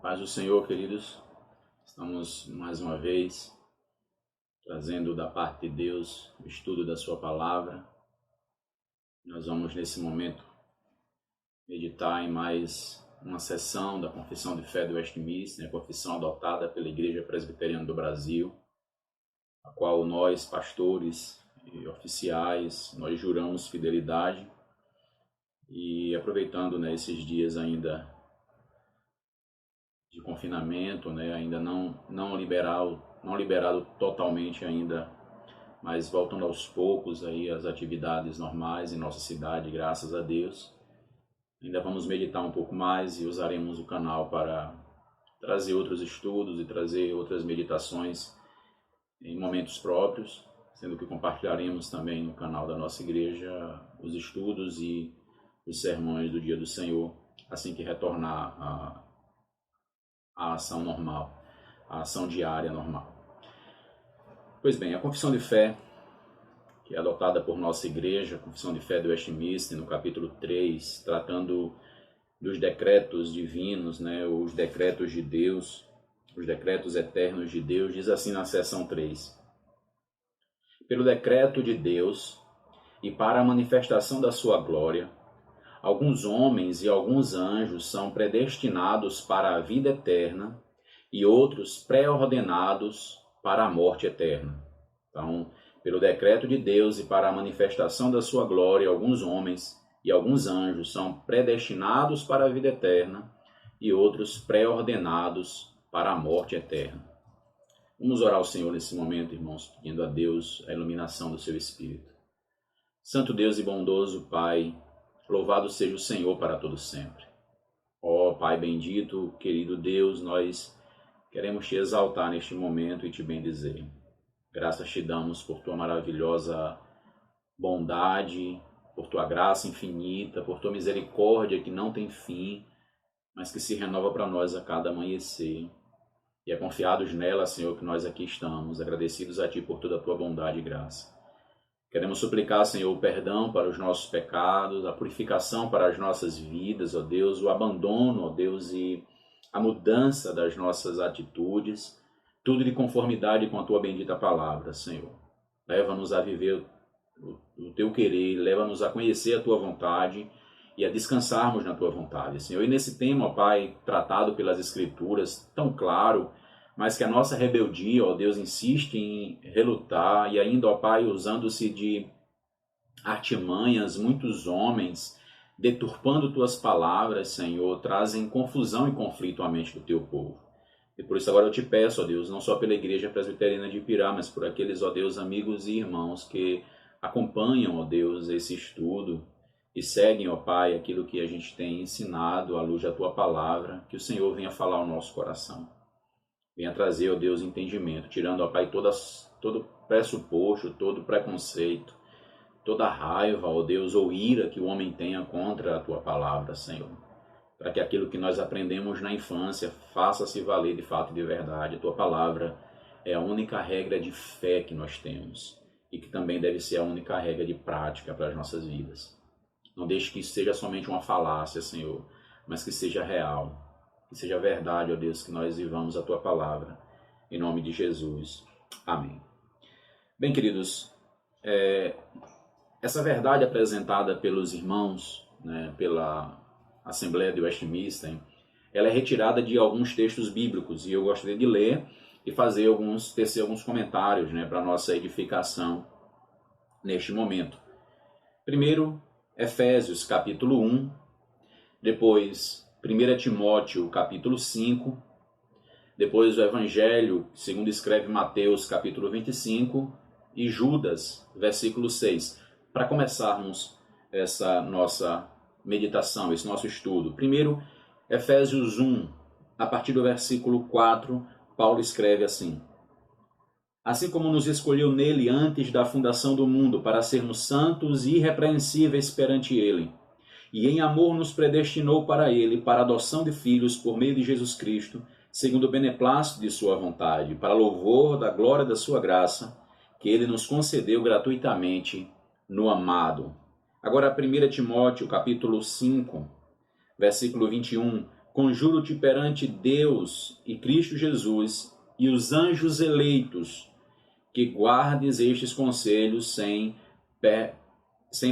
Paz do Senhor, queridos. Estamos mais uma vez trazendo da parte de Deus o estudo da sua palavra. Nós vamos nesse momento meditar em mais uma sessão da Confissão de Fé do Westminster, a confissão adotada pela Igreja Presbiteriana do Brasil, a qual nós, pastores e oficiais, nós juramos fidelidade. E aproveitando esses dias ainda de confinamento, ainda não liberado totalmente ainda, mas voltando aos poucos aí as atividades normais em nossa cidade, graças a Deus. Ainda vamos meditar um pouco mais e usaremos o canal para trazer outros estudos e trazer outras meditações em momentos próprios, sendo que compartilharemos também no canal da nossa igreja os estudos e os sermões do Dia do Senhor, assim que retornar a ação normal, a ação diária normal. Pois bem, a Confissão de Fé, que é adotada por nossa igreja, a Confissão de Fé do Westminster, no capítulo 3, tratando dos decretos divinos, os decretos de Deus, os decretos eternos de Deus, diz assim na seção 3. Pelo decreto de Deus e para a manifestação da sua glória, alguns homens e alguns anjos são predestinados para a vida eterna e outros pré-ordenados para a morte eterna. Então, pelo decreto de Deus e para a manifestação da sua glória, alguns homens e alguns anjos são predestinados para a vida eterna e outros pré-ordenados para a morte eterna. Vamos orar ao Senhor nesse momento, irmãos, pedindo a Deus a iluminação do seu Espírito. Santo Deus e bondoso Pai, louvado seja o Senhor para todo sempre. Ó Pai bendito, querido Deus, nós queremos te exaltar neste momento e te bendizer. Graças te damos por tua maravilhosa bondade, por tua graça infinita, por tua misericórdia que não tem fim, mas que se renova para nós a cada amanhecer. E é confiados nela, Senhor, que nós aqui estamos, agradecidos a ti por toda a tua bondade e graça. Queremos suplicar, Senhor, o perdão para os nossos pecados, a purificação para as nossas vidas, ó Deus, o abandono, ó Deus, e a mudança das nossas atitudes, tudo de conformidade com a tua bendita palavra, Senhor. Leva-nos a viver o teu querer, leva-nos a conhecer a tua vontade e a descansarmos na tua vontade, Senhor. E nesse tema, ó Pai, tratado pelas Escrituras, tão claro, mas que a nossa rebeldia, ó Deus, insiste em relutar, e ainda, ó Pai, usando-se de artimanhas, muitos homens, deturpando tuas palavras, Senhor, trazem confusão e conflito à mente do teu povo. E por isso agora eu te peço, ó Deus, não só pela Igreja Presbiteriana de Ipirá, mas por aqueles, ó Deus, amigos e irmãos que acompanham, ó Deus, esse estudo e seguem, ó Pai, aquilo que a gente tem ensinado à luz da tua palavra, que o Senhor venha falar ao nosso coração. Venha trazer, ó Deus, entendimento, tirando, ó Pai, todo pressuposto, todo preconceito, toda raiva, ó Deus, ou ira que o homem tenha contra a tua palavra, Senhor. Para que aquilo que nós aprendemos na infância faça-se valer de fato e de verdade. A tua palavra é a única regra de fé que nós temos e que também deve ser a única regra de prática para as nossas vidas. Não deixe que isso seja somente uma falácia, Senhor, mas que seja real. Que seja verdade, ó Deus, que nós vivamos a tua palavra. Em nome de Jesus. Amém. Bem, queridos, essa verdade apresentada pelos irmãos, pela Assembleia de Westminster, ela é retirada de alguns textos bíblicos e eu gostaria de ler e tecer alguns comentários para a nossa edificação neste momento. Primeiro, Efésios capítulo 1, depois 1 Timóteo, capítulo 5, depois o Evangelho, segundo escreve Mateus, capítulo 25, e Judas, versículo 6, para começarmos essa nossa meditação, esse nosso estudo. Primeiro, Efésios 1, a partir do versículo 4, Paulo escreve assim: Assim como nos escolheu nele antes da fundação do mundo, para sermos santos e irrepreensíveis perante ele, e em amor nos predestinou para ele, para a adoção de filhos por meio de Jesus Cristo, segundo o beneplácito de sua vontade, para louvor da glória da sua graça, que ele nos concedeu gratuitamente no amado. Agora, 1 Timóteo, capítulo 5, versículo 21, conjuro-te perante Deus e Cristo Jesus e os anjos eleitos, que guardes estes conselhos sem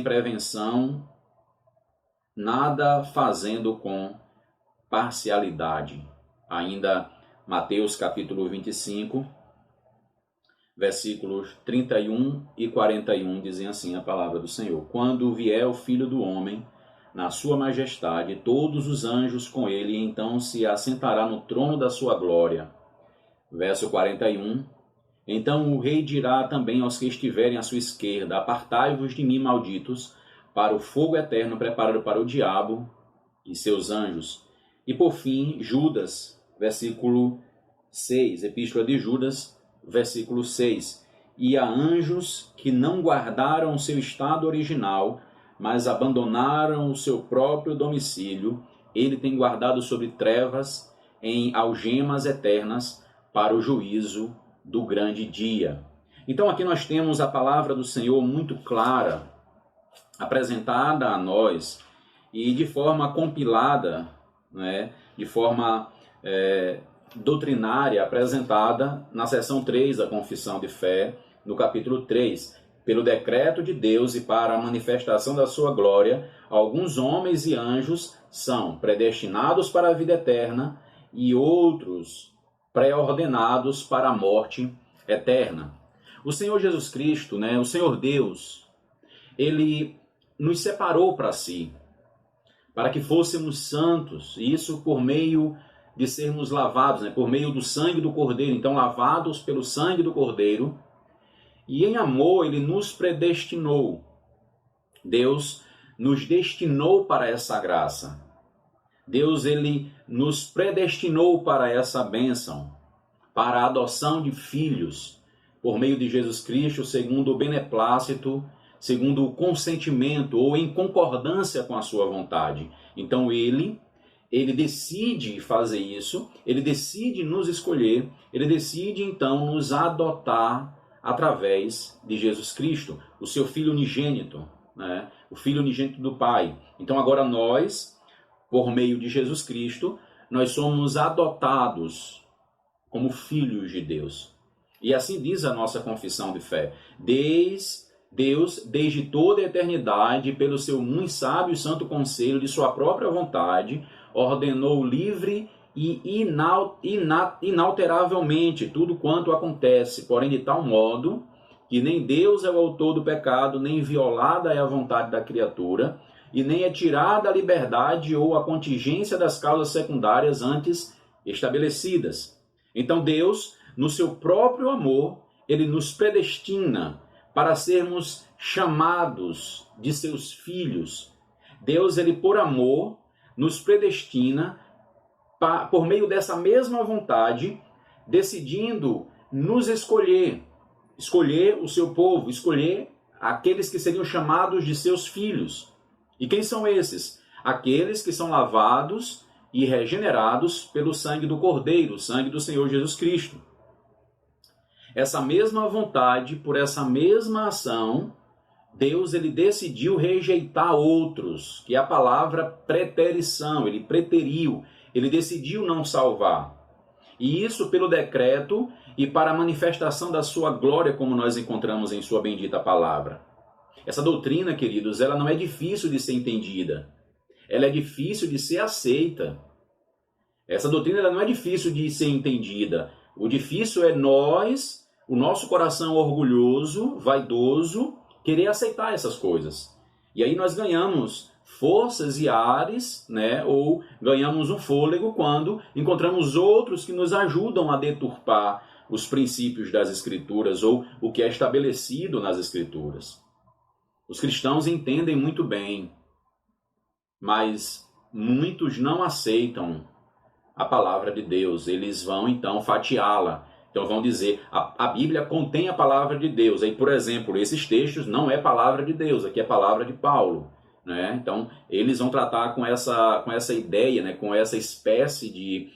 prevenção, nada fazendo com parcialidade. Ainda Mateus capítulo 25, versículos 31 e 41, dizem assim a palavra do Senhor: quando vier o Filho do Homem, na sua majestade, todos os anjos com ele, então se assentará no trono da sua glória. Verso 41, então o rei dirá também aos que estiverem à sua esquerda: apartai-vos de mim, malditos, para o fogo eterno preparado para o diabo e seus anjos. E por fim, Judas, versículo 6, Epístola de Judas, versículo 6. E há anjos que não guardaram o seu estado original, mas abandonaram o seu próprio domicílio. Ele tem guardado sobre trevas em algemas eternas para o juízo do grande dia. Então aqui nós temos a palavra do Senhor muito clara, apresentada a nós e de forma compilada, né, de forma doutrinária, apresentada na seção 3 da Confissão de Fé, no capítulo 3. Pelo decreto de Deus e para a manifestação da sua glória, alguns homens e anjos são predestinados para a vida eterna e outros pré-ordenados para a morte eterna. O Senhor Jesus Cristo, né, o Senhor Deus, Ele nos separou para si, para que fôssemos santos, e isso por meio de sermos lavados, né, por meio do sangue do Cordeiro. Então, lavados pelo sangue do Cordeiro, e em amor Ele nos predestinou. Deus nos destinou para essa graça. Deus, Ele nos predestinou para essa bênção, para a adoção de filhos, por meio de Jesus Cristo, segundo o beneplácito, segundo o consentimento ou em concordância com a sua vontade. Então Ele decide fazer isso, Ele decide nos escolher, Ele decide então nos adotar através de Jesus Cristo, o seu Filho unigênito, né? O Filho unigênito do Pai. Então agora nós, por meio de Jesus Cristo, nós somos adotados como filhos de Deus. E assim diz a nossa confissão de fé: Deus, desde toda a eternidade, pelo seu muito sábio e santo conselho de sua própria vontade, ordenou livre e inalteravelmente tudo quanto acontece, porém de tal modo que nem Deus é o autor do pecado, nem violada é a vontade da criatura, e nem é tirada a liberdade ou a contingência das causas secundárias antes estabelecidas. Então Deus, no seu próprio amor, Ele nos predestina para sermos chamados de seus filhos. Deus, Ele por amor, nos predestina por meio dessa mesma vontade, decidindo nos escolher o seu povo, escolher aqueles que seriam chamados de seus filhos. E quem são esses? Aqueles que são lavados e regenerados pelo sangue do Cordeiro, o sangue do Senhor Jesus Cristo. Essa mesma vontade, por essa mesma ação, Deus, Ele decidiu rejeitar outros, que é a palavra preterição, Ele preteriu, Ele decidiu não salvar. E isso pelo decreto e para a manifestação da sua glória, como nós encontramos em sua bendita palavra. Essa doutrina, queridos, ela não é difícil de ser entendida. Ela é difícil de ser aceita. Essa doutrina ela não é difícil de ser entendida. O difícil é nós, o nosso coração orgulhoso, vaidoso, querer aceitar essas coisas. E aí nós ganhamos forças e ares, né? Ou ganhamos um fôlego quando encontramos outros que nos ajudam a deturpar os princípios das Escrituras ou o que é estabelecido nas Escrituras. Os cristãos entendem muito bem, mas muitos não aceitam a palavra de Deus. Eles vão então fatiá-la. Então vão dizer, a Bíblia contém a palavra de Deus. Aí, por exemplo, esses textos não é palavra de Deus, aqui é palavra de Paulo. Né? Então, eles vão tratar com essa ideia, né? Com essa espécie de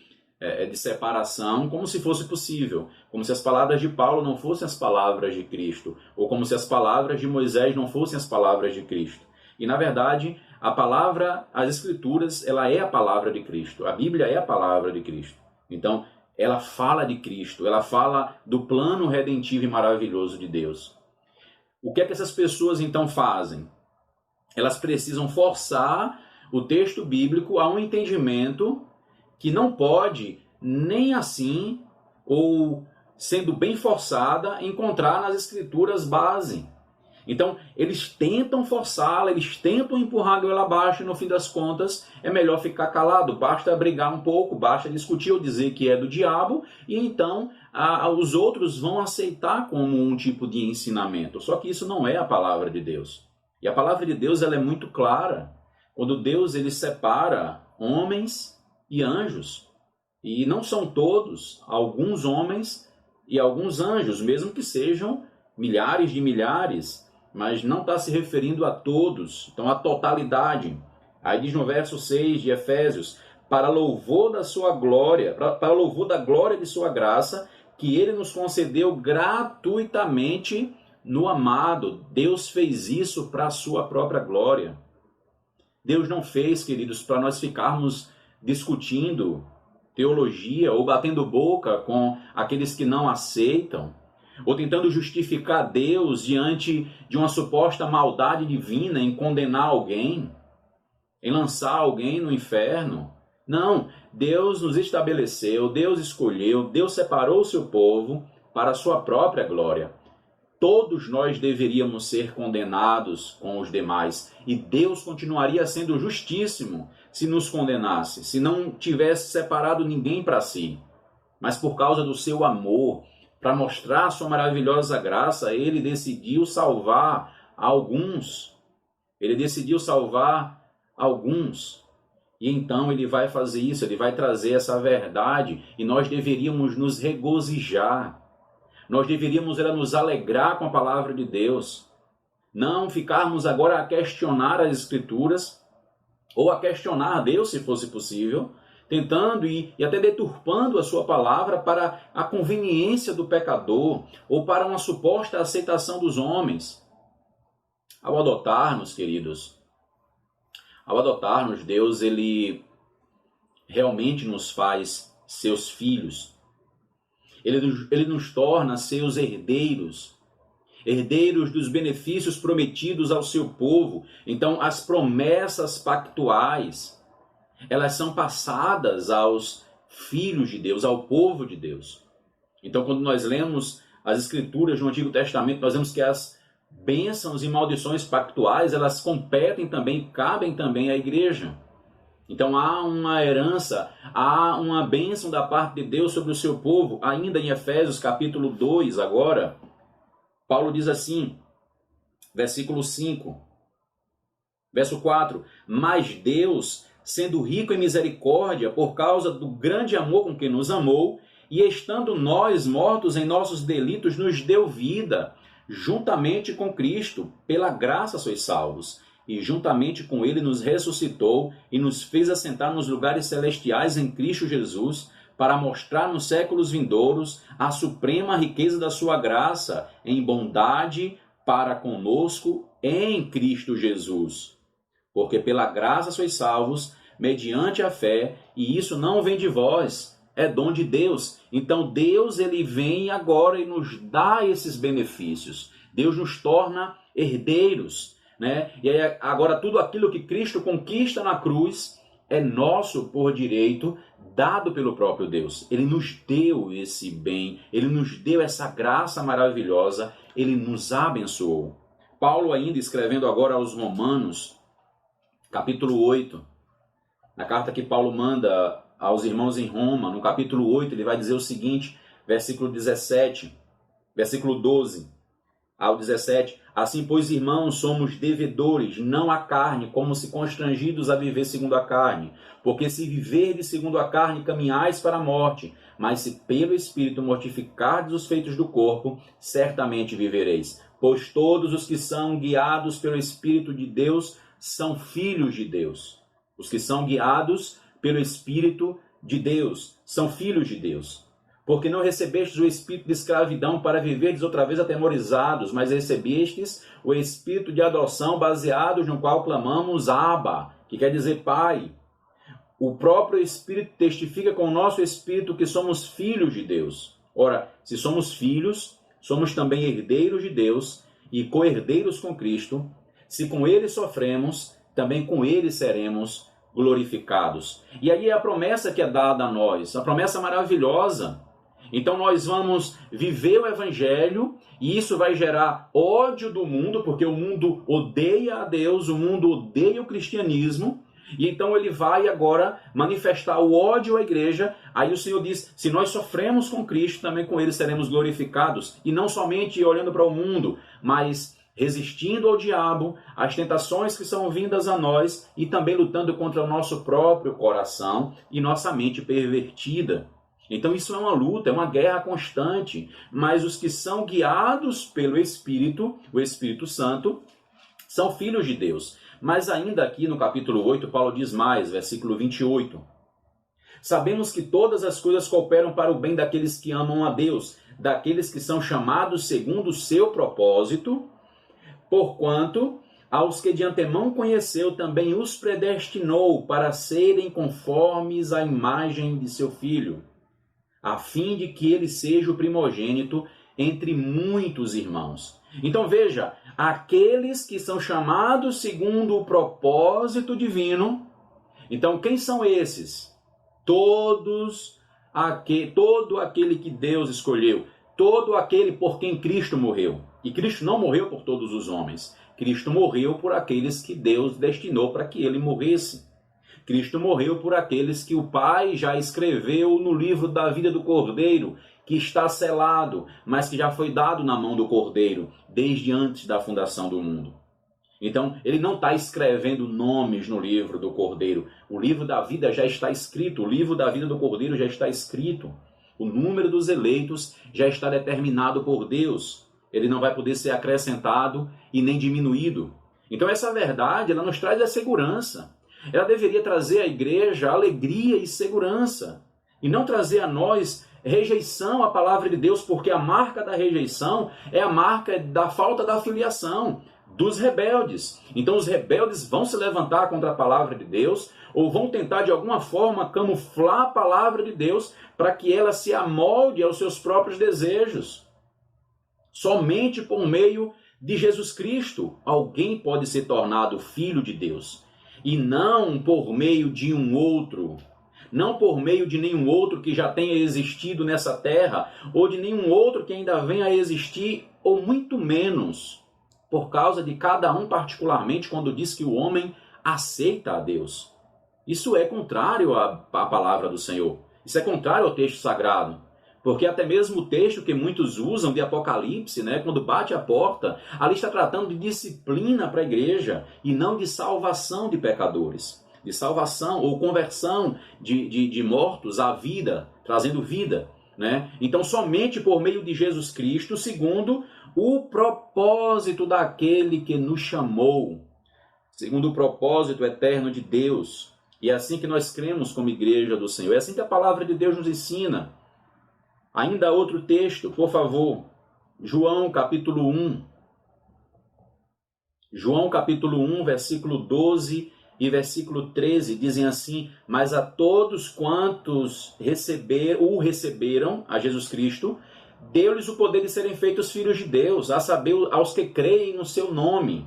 separação, como se fosse possível. Como se as palavras de Paulo não fossem as palavras de Cristo. Ou como se as palavras de Moisés não fossem as palavras de Cristo. E, na verdade, a palavra, as Escrituras, ela é a palavra de Cristo. A Bíblia é a palavra de Cristo. Então, ela fala de Cristo, ela fala do plano redentivo e maravilhoso de Deus. O que é que essas pessoas então fazem? Elas precisam forçar o texto bíblico a um entendimento que não pode, nem assim, ou sendo bem forçada, encontrar nas Escrituras base. Então, eles tentam forçá-la, eles tentam empurrar a goela abaixo e, no fim das contas, é melhor ficar calado. Basta brigar um pouco, basta discutir ou dizer que é do diabo, e então os outros vão aceitar como um tipo de ensinamento. Só que isso não é a palavra de Deus. E a palavra de Deus ela é muito clara. Quando Deus ele separa homens e anjos, e não são todos, alguns homens e alguns anjos, mesmo que sejam milhares de milhares, mas não está se referindo a todos, então a totalidade. Aí diz no verso 6 de Efésios, para louvor da sua glória, para louvor da glória de sua graça, que ele nos concedeu gratuitamente no amado. Deus fez isso para a sua própria glória. Deus não fez, queridos, para nós ficarmos discutindo teologia ou batendo boca com aqueles que não aceitam, ou tentando justificar Deus diante de uma suposta maldade divina em condenar alguém, em lançar alguém no inferno. Não, Deus nos estabeleceu, Deus escolheu, Deus separou o seu povo para a sua própria glória. Todos nós deveríamos ser condenados com os demais, e Deus continuaria sendo justíssimo se nos condenasse, se não tivesse separado ninguém para si. Mas por causa do seu amor, para mostrar a sua maravilhosa graça, ele decidiu salvar alguns. Ele decidiu salvar alguns. E então ele vai fazer isso, ele vai trazer essa verdade, e nós deveríamos nos regozijar. Nós deveríamos nos alegrar com a palavra de Deus. Não ficarmos agora a questionar as Escrituras, ou a questionar Deus, se fosse possível, tentando e até deturpando a sua palavra para a conveniência do pecador, ou para uma suposta aceitação dos homens. Ao adotar-nos, queridos, ao adotar-nos, Deus ele realmente nos faz seus filhos. Ele nos torna seus herdeiros, herdeiros dos benefícios prometidos ao seu povo. Então, as promessas pactuais, elas são passadas aos filhos de Deus, ao povo de Deus. Então, quando nós lemos as Escrituras no Antigo Testamento, nós vemos que as bênçãos e maldições pactuais, elas competem também, cabem também à igreja. Então há uma herança, há uma bênção da parte de Deus sobre o seu povo. Ainda em Efésios capítulo 2 agora, Paulo diz assim, versículo 5, verso 4, mas Deus, sendo rico em misericórdia, por causa do grande amor com que nos amou, e estando nós mortos em nossos delitos, nos deu vida, juntamente com Cristo, pela graça sois salvos. E juntamente com ele nos ressuscitou e nos fez assentar nos lugares celestiais em Cristo Jesus, para mostrar nos séculos vindouros a suprema riqueza da sua graça em bondade para conosco em Cristo Jesus. Porque pela graça sois salvos, mediante a fé, e isso não vem de vós, é dom de Deus. Então Deus ele vem agora e nos dá esses benefícios. Deus nos torna herdeiros. E aí, agora tudo aquilo que Cristo conquista na cruz é nosso por direito, dado pelo próprio Deus. Ele nos deu esse bem, ele nos deu essa graça maravilhosa, ele nos abençoou. Paulo ainda escrevendo agora aos Romanos, capítulo 8, na carta que Paulo manda aos irmãos em Roma, no capítulo 8, ele vai dizer o seguinte, versículo 17, versículo 12 ao 17, assim, pois, irmãos, somos devedores, não à carne, como se constrangidos a viver segundo a carne. Porque se viverdes segundo a carne, caminhais para a morte. Mas se pelo Espírito mortificardes os feitos do corpo, certamente vivereis. Pois todos os que são guiados pelo Espírito de Deus são filhos de Deus. Os que são guiados pelo Espírito de Deus são filhos de Deus. Porque não recebestes o espírito de escravidão para viverdes outra vez atemorizados, mas recebestes o espírito de adoção baseado no qual clamamos Abba, que quer dizer Pai. O próprio Espírito testifica com o nosso espírito que somos filhos de Deus. Ora, se somos filhos, somos também herdeiros de Deus e co-herdeiros com Cristo. Se com Ele sofremos, também com Ele seremos glorificados. E aí é a promessa que é dada a nós, a promessa maravilhosa. Então nós vamos viver o Evangelho e isso vai gerar ódio do mundo, porque o mundo odeia a Deus, o mundo odeia o cristianismo. E então ele vai agora manifestar o ódio à igreja. Aí o Senhor diz, se nós sofremos com Cristo, também com Ele seremos glorificados. E não somente olhando para o mundo, mas resistindo ao diabo, às tentações que são vindas a nós e também lutando contra o nosso próprio coração e nossa mente pervertida. Então isso é uma luta, é uma guerra constante. Mas os que são guiados pelo Espírito, o Espírito Santo, são filhos de Deus. Mas ainda aqui no capítulo 8, Paulo diz mais, versículo 28. Sabemos que todas as coisas cooperam para o bem daqueles que amam a Deus, daqueles que são chamados segundo o seu propósito, porquanto aos que de antemão conheceu também os predestinou para serem conformes à imagem de seu Filho, a fim de que ele seja o primogênito entre muitos irmãos. Então veja, aqueles que são chamados segundo o propósito divino. Então quem são esses? Todo aquele que Deus escolheu, todo aquele por quem Cristo morreu. E Cristo não morreu por todos os homens. Cristo morreu por aqueles que Deus destinou para que ele morresse. Cristo morreu por aqueles que o Pai já escreveu no livro da vida do Cordeiro, que está selado, mas que já foi dado na mão do Cordeiro, desde antes da fundação do mundo. Então, ele não está escrevendo nomes no livro do Cordeiro. O livro da vida já está escrito, o livro da vida do Cordeiro já está escrito. O número dos eleitos já está determinado por Deus. Ele não vai poder ser acrescentado e nem diminuído. Então, essa verdade, ela nos traz a segurança. Ela deveria trazer à igreja alegria e segurança, e não trazer a nós rejeição à palavra de Deus, porque a marca da rejeição é a marca da falta da filiação, dos rebeldes. Então os rebeldes vão se levantar contra a palavra de Deus, ou vão tentar de alguma forma camuflar a palavra de Deus para que ela se amolde aos seus próprios desejos. Somente por meio de Jesus Cristo alguém pode ser tornado filho de Deus, e não por meio de um outro. Não por meio de nenhum outro que já tenha existido nessa terra, ou de nenhum outro que ainda venha a existir, ou muito menos por causa de cada um particularmente, quando diz que o homem aceita a Deus. Isso é contrário à palavra do Senhor. Isso é contrário ao texto sagrado. Porque até mesmo o texto que muitos usam de Apocalipse, quando bate a porta, ali está tratando de disciplina para a igreja e não de salvação de pecadores. De salvação ou conversão de mortos à vida, trazendo vida. Então, somente por meio de Jesus Cristo, segundo o propósito daquele que nos chamou, segundo o propósito eterno de Deus. E é assim que nós cremos como igreja do Senhor. É assim que a palavra de Deus nos ensina. Ainda outro texto, por favor. João capítulo 1. João capítulo 1, versículo 12 e versículo 13 dizem assim: mas a todos quantos receberam, a Jesus Cristo, deu-lhes o poder de serem feitos filhos de Deus, a saber, aos que creem no seu nome,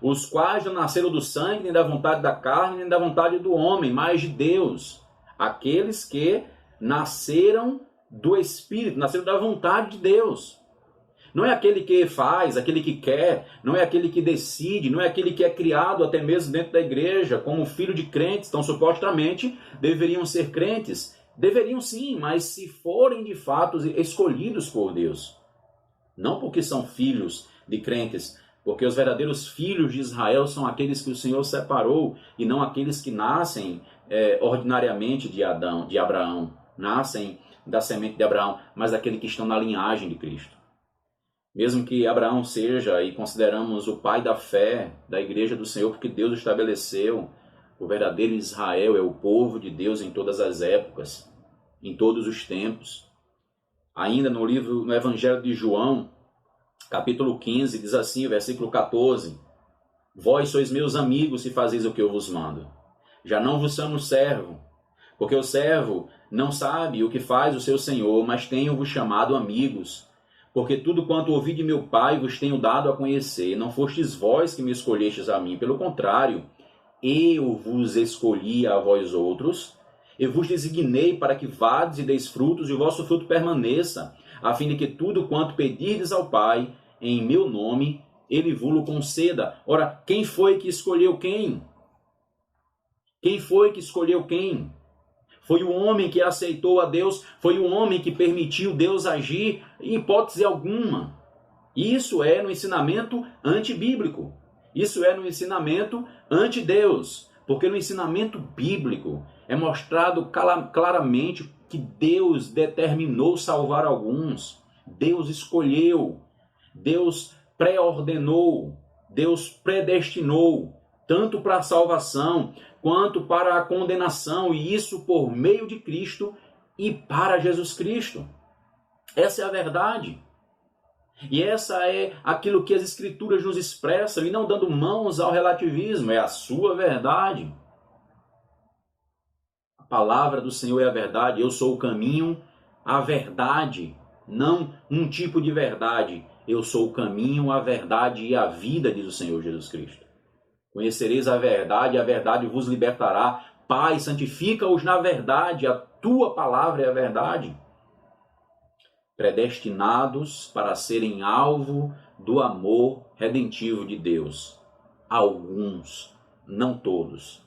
os quais não nasceram do sangue, nem da vontade da carne, nem da vontade do homem, mas de Deus. Aqueles que nasceram do Espírito, nasceram da vontade de Deus. Não é aquele que faz, aquele que quer, não é aquele que decide, não é aquele que é criado até mesmo dentro da igreja como filho de crentes. Então, supostamente, deveriam ser crentes. Deveriam sim, mas se forem de fato escolhidos por Deus. Não porque são filhos de crentes, porque os verdadeiros filhos de Israel são aqueles que o Senhor separou e não aqueles que nascem ordinariamente de Abraão. Nascem da semente de Abraão, mas aqueles que estão na linhagem de Cristo. Mesmo que Abraão seja, e consideramos o pai da fé da igreja do Senhor, porque Deus estabeleceu, o verdadeiro Israel é o povo de Deus em todas as épocas, em todos os tempos. Ainda no Evangelho de João, capítulo 15, diz assim, versículo 14: Vós sois meus amigos se fazeis o que eu vos mando. Já não vos chamo servo, porque o servo não sabe o que faz o seu senhor, mas tenho-vos chamado amigos, porque tudo quanto ouvi de meu Pai vos tenho dado a conhecer. Não fostes vós que me escolhestes a mim, pelo contrário, eu vos escolhi a vós outros, eu vos designei para que vades e deis frutos, e o vosso fruto permaneça, a fim de que tudo quanto pedirdes ao Pai, em meu nome, ele vos conceda. Ora, quem foi que escolheu quem? Quem foi que escolheu quem? Foi o homem que aceitou a Deus, foi o homem que permitiu Deus agir em hipótese alguma. Isso é no ensinamento antibíblico. Isso é no ensinamento anti-Deus. Porque no ensinamento bíblico é mostrado claramente que Deus determinou salvar alguns. Deus escolheu. Deus pré-ordenou. Deus predestinou. Tanto para a salvação quanto para a condenação. E isso por meio de Cristo e para Jesus Cristo. Essa é a verdade. E essa é aquilo que as Escrituras nos expressam, e não dando mãos ao relativismo, é a sua verdade. A palavra do Senhor é a verdade, eu sou o caminho, a verdade, não um tipo de verdade. Eu sou o caminho, a verdade e a vida, diz o Senhor Jesus Cristo. Conhecereis a verdade vos libertará. Pai, santifica-os na verdade, a tua palavra é a verdade. Predestinados para serem alvo do amor redentivo de Deus. Alguns, não todos.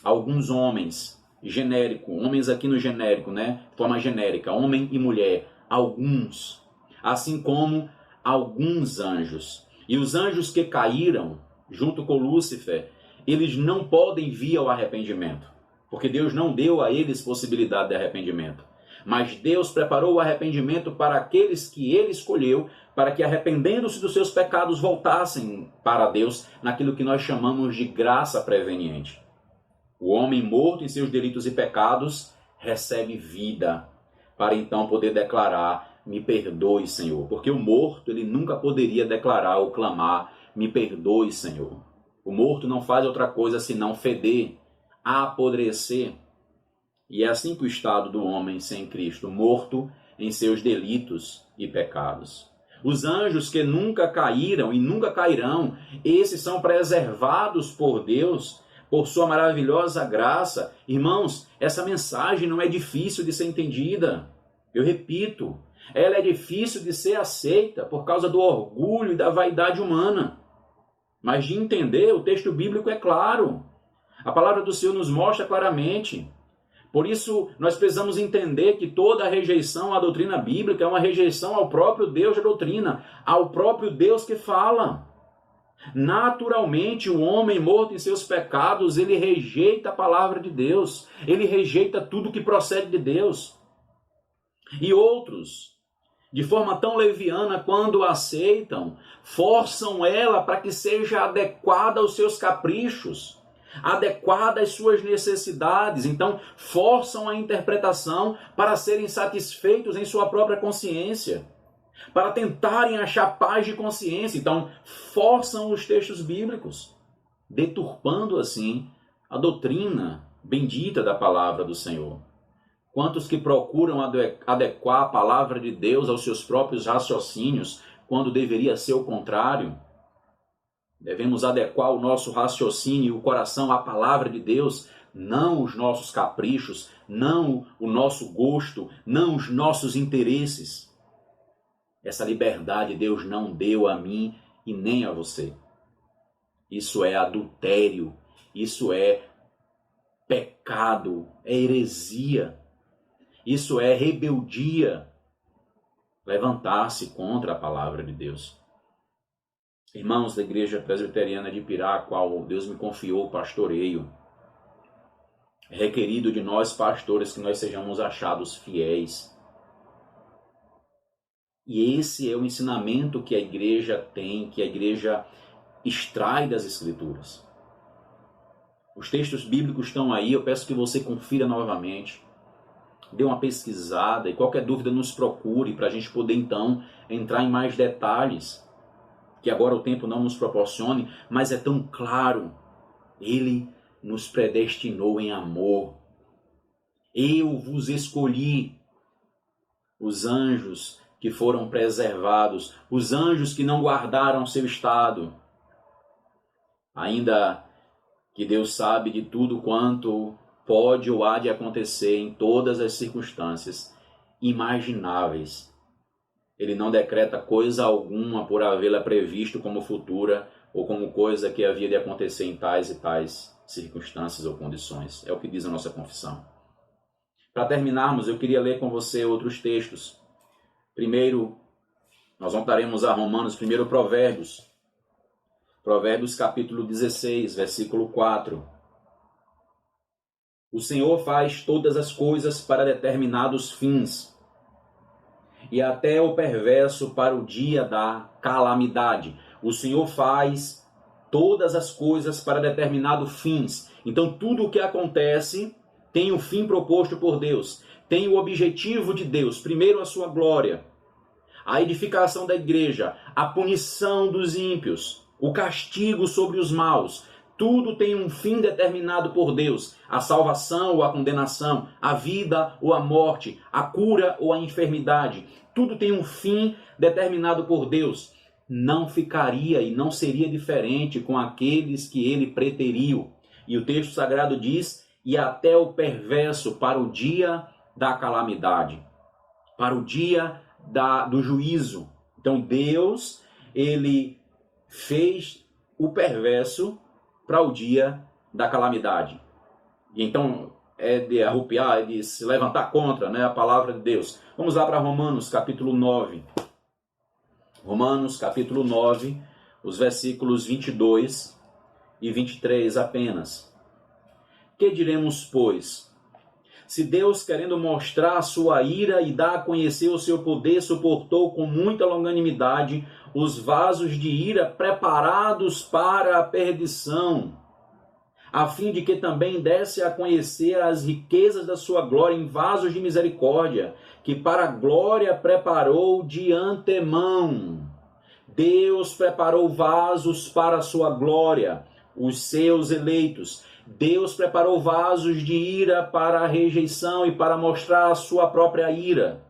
Alguns homens, genérico, homens aqui no genérico, né? Forma genérica, homem e mulher, alguns. Assim como alguns anjos. E os anjos que caíram, junto com Lúcifer, eles não podem vir ao arrependimento. Porque Deus não deu a eles possibilidade de arrependimento. Mas Deus preparou o arrependimento para aqueles que Ele escolheu, para que, arrependendo-se dos seus pecados, voltassem para Deus naquilo que nós chamamos de graça preveniente. O homem morto em seus delitos e pecados recebe vida, para então poder declarar: me perdoe, Senhor. Porque o morto, ele nunca poderia declarar ou clamar: me perdoe, Senhor. O morto não faz outra coisa senão feder, apodrecer. E é assim que o estado do homem sem Cristo, morto em seus delitos e pecados. Os anjos que nunca caíram e nunca cairão, esses são preservados por Deus, por sua maravilhosa graça. Irmãos, essa mensagem não é difícil de ser entendida. Eu repito, ela é difícil de ser aceita por causa do orgulho e da vaidade humana. Mas de entender, o texto bíblico é claro. A palavra do Senhor nos mostra claramente. Por isso, nós precisamos entender que toda rejeição à doutrina bíblica é uma rejeição ao próprio Deus da doutrina, ao próprio Deus que fala. Naturalmente, o homem morto em seus pecados, ele rejeita a palavra de Deus, ele rejeita tudo que procede de Deus. E outros, de forma tão leviana, quando a aceitam, forçam ela para que seja adequada aos seus caprichos, adequada às suas necessidades. Então, forçam a interpretação para serem satisfeitos em sua própria consciência, para tentarem achar paz de consciência. Então, forçam os textos bíblicos, deturpando assim a doutrina bendita da palavra do Senhor. Quantos que procuram adequar a palavra de Deus aos seus próprios raciocínios, quando deveria ser o contrário? Devemos adequar o nosso raciocínio e o coração à palavra de Deus, não os nossos caprichos, não o nosso gosto, não os nossos interesses. Essa liberdade Deus não deu a mim e nem a você. Isso é adultério, isso é pecado, é heresia, isso é rebeldia, levantar-se contra a palavra de Deus. Irmãos da Igreja Presbiteriana de Ipirá, a qual Deus me confiou o pastoreio, é requerido de nós pastores que nós sejamos achados fiéis. E esse é o ensinamento que a igreja tem, que a igreja extrai das Escrituras. Os textos bíblicos estão aí, eu peço que você confira novamente. dê uma pesquisada e qualquer dúvida nos procure para a gente poder então entrar em mais detalhes, que agora o tempo não nos proporcione, mas é tão claro. Ele nos predestinou em amor. Eu vos escolhi. Os anjos que foram preservados, os anjos que não guardaram seu estado. Ainda que Deus sabe de tudo quanto pode ou há de acontecer em todas as circunstâncias imagináveis, Ele não decreta coisa alguma por havê-la previsto como futura ou como coisa que havia de acontecer em tais e tais circunstâncias ou condições. É o que diz a nossa confissão. Para terminarmos, eu queria ler com você outros textos. Primeiro, nós voltaremos a Romanos, primeiro Provérbios. Provérbios capítulo 16, versículo 4. O Senhor faz todas as coisas para determinados fins, e até o perverso para o dia da calamidade. O Senhor faz todas as coisas para determinados fins. Então, tudo o que acontece tem o fim proposto por Deus, tem o objetivo de Deus. Primeiro, a sua glória, a edificação da igreja, a punição dos ímpios, o castigo sobre os maus. Tudo tem um fim determinado por Deus. A salvação ou a condenação, a vida ou a morte, a cura ou a enfermidade. Tudo tem um fim determinado por Deus. Não ficaria e não seria diferente com aqueles que ele preteriu. E o texto sagrado diz: e até o perverso para o dia da calamidade, para o dia do juízo. Então Deus, ele fez o perverso para o dia da calamidade. E então é de arrupiar, é de se levantar contra, né, a palavra de Deus. Vamos lá para Romanos capítulo 9. Romanos capítulo 9, os versículos 22 e 23 apenas. Que diremos, pois? Se Deus, querendo mostrar a sua ira e dar a conhecer o seu poder, suportou com muita longanimidade os vasos de ira preparados para a perdição, a fim de que também desse a conhecer as riquezas da sua glória em vasos de misericórdia, que para a glória preparou de antemão. Deus preparou vasos para a sua glória, os seus eleitos. Deus preparou vasos de ira para a rejeição e para mostrar a sua própria ira.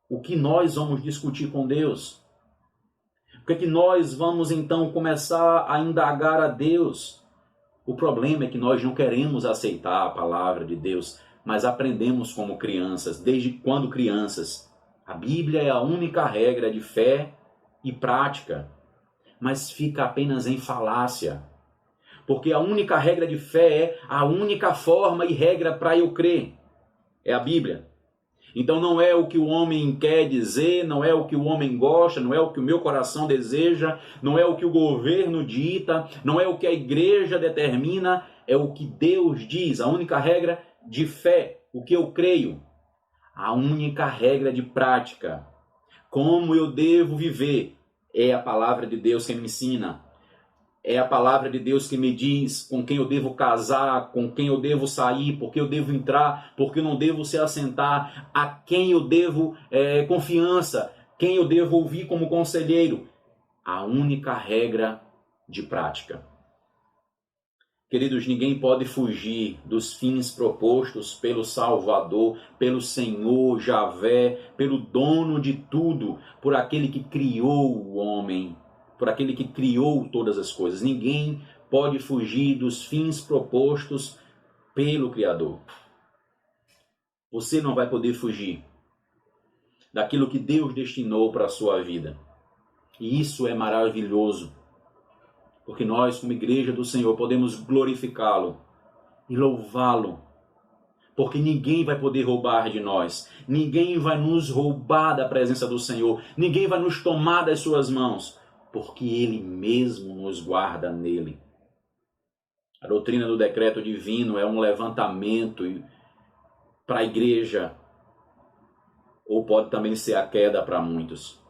O que nós vamos discutir com Deus? O que é que nós vamos então começar a indagar a Deus? O problema é que nós não queremos aceitar a palavra de Deus, mas aprendemos como crianças, desde quando crianças. A Bíblia é a única regra de fé e prática, mas fica apenas em falácia. Porque a única regra de fé é a única forma e regra para eu crer. É a Bíblia. Então não é o que o homem quer dizer, não é o que o homem gosta, não é o que o meu coração deseja, não é o que o governo dita, não é o que a igreja determina, é o que Deus diz. A única regra de fé, o que eu creio. A única regra de prática. Como eu devo viver, é a palavra de Deus que me ensina. É a palavra de Deus que me diz com quem eu devo casar, com quem eu devo sair, por que eu devo entrar, por que eu não devo se assentar, a quem eu devo confiança, quem eu devo ouvir como conselheiro. A única regra de prática. Queridos, ninguém pode fugir dos fins propostos pelo Salvador, pelo Senhor Javé, pelo dono de tudo, por aquele que criou o homem, por aquele que criou todas as coisas. Ninguém pode fugir dos fins propostos pelo Criador. Você não vai poder fugir daquilo que Deus destinou para a sua vida. E isso é maravilhoso, porque nós, como igreja do Senhor, podemos glorificá-lo e louvá-lo, porque ninguém vai poder roubar de nós, ninguém vai nos roubar da presença do Senhor, ninguém vai nos tomar das suas mãos, porque Ele mesmo nos guarda nele. A doutrina do decreto divino é um levantamento para a igreja, ou pode também ser a queda para muitos.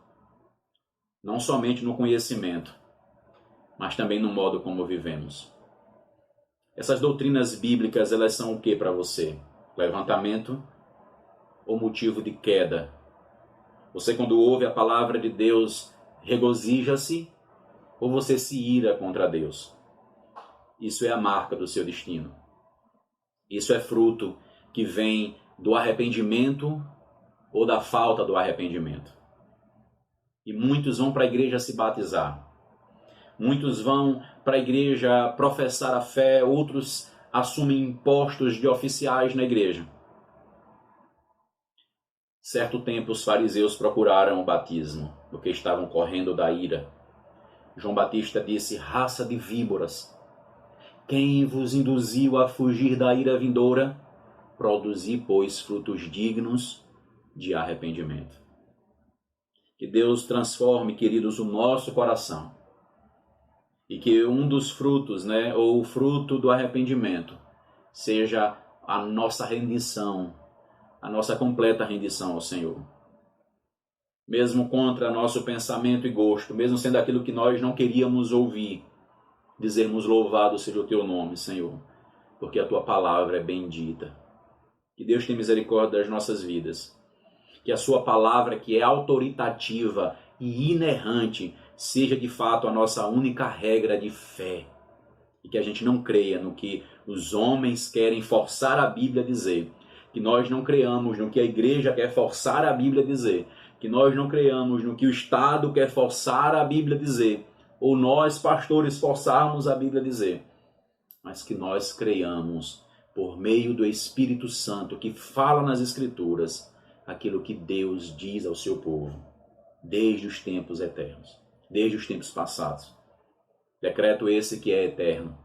Não somente no conhecimento, mas também no modo como vivemos. Essas doutrinas bíblicas, elas são o que para você? Levantamento ou motivo de queda? Você, quando ouve a palavra de Deus, regozija-se ou você se ira contra Deus? Isso é a marca do seu destino. Isso é fruto que vem do arrependimento ou da falta do arrependimento. E muitos vão para a igreja se batizar. Muitos vão para a igreja professar a fé, outros assumem postos de oficiais na igreja. Certo tempo os fariseus procuraram o batismo, porque estavam correndo da ira. João Batista disse: raça de víboras, quem vos induziu a fugir da ira vindoura? Produzi, pois, frutos dignos de arrependimento. Que Deus transforme, queridos, o nosso coração. E que um dos frutos, ou o fruto do arrependimento, seja a nossa rendição, a nossa completa rendição ao Senhor. Mesmo contra nosso pensamento e gosto, mesmo sendo aquilo que nós não queríamos ouvir, dizermos: louvado seja o teu nome, Senhor, porque a tua palavra é bendita. Que Deus tenha misericórdia das nossas vidas. Que a sua palavra, que é autoritativa e inerrante, seja de fato a nossa única regra de fé. E que a gente não creia no que os homens querem forçar a Bíblia a dizer. Que nós não creamos no que a igreja quer forçar a Bíblia a dizer. Que nós não creamos no que o Estado quer forçar a Bíblia a dizer. Ou nós, pastores, forçarmos a Bíblia a dizer. Mas que nós creiamos, por meio do Espírito Santo, que fala nas Escrituras, aquilo que Deus diz ao seu povo, desde os tempos eternos, desde os tempos passados. Decreto esse que é eterno,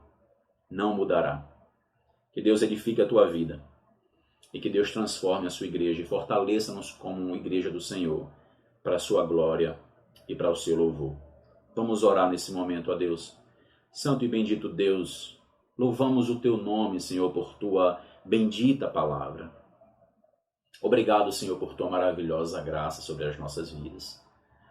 não mudará. Que Deus edifique a tua vida e que Deus transforme a sua igreja e fortaleça-nos como uma igreja do Senhor, para a sua glória e para o seu louvor. Vamos orar nesse momento a Deus. Santo e bendito Deus, louvamos o teu nome, Senhor, por tua bendita palavra. Obrigado, Senhor, por tua maravilhosa graça sobre as nossas vidas.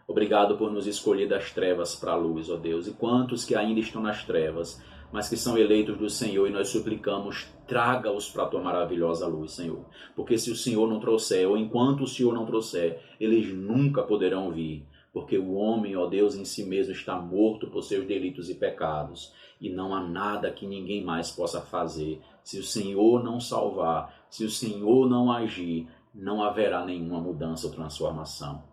Obrigado por nos escolher das trevas para a luz, ó Deus. E quantos que ainda estão nas trevas, mas que são eleitos do Senhor, e nós suplicamos, traga-os para a tua maravilhosa luz, Senhor. Porque se o Senhor não trouxer, ou enquanto o Senhor não trouxer, eles nunca poderão vir. Porque o homem, ó Deus, em si mesmo está morto por seus delitos e pecados. E não há nada que ninguém mais possa fazer. Se o Senhor não salvar, se o Senhor não agir, não haverá nenhuma mudança ou transformação.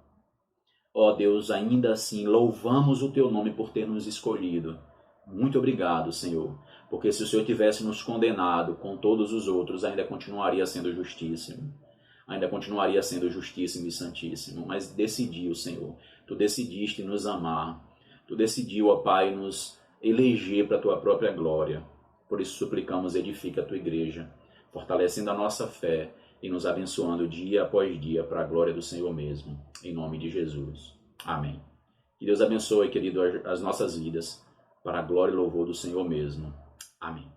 Ó Deus, ainda assim, louvamos o teu nome por ter nos escolhido. Muito obrigado, Senhor, porque se o Senhor tivesse nos condenado com todos os outros, ainda continuaria sendo justíssimo. Ainda continuaria sendo justíssimo e santíssimo. Mas decidiu, Senhor, tu decidiste nos amar. Tu decidiu, ó Pai, nos eleger para a tua própria glória. Por isso suplicamos, edifica a tua igreja, fortalecendo a nossa fé e nos abençoando dia após dia para a glória do Senhor mesmo. Em nome de Jesus. Amém. Que Deus abençoe, querido, as nossas vidas para a glória e louvor do Senhor mesmo. Amém.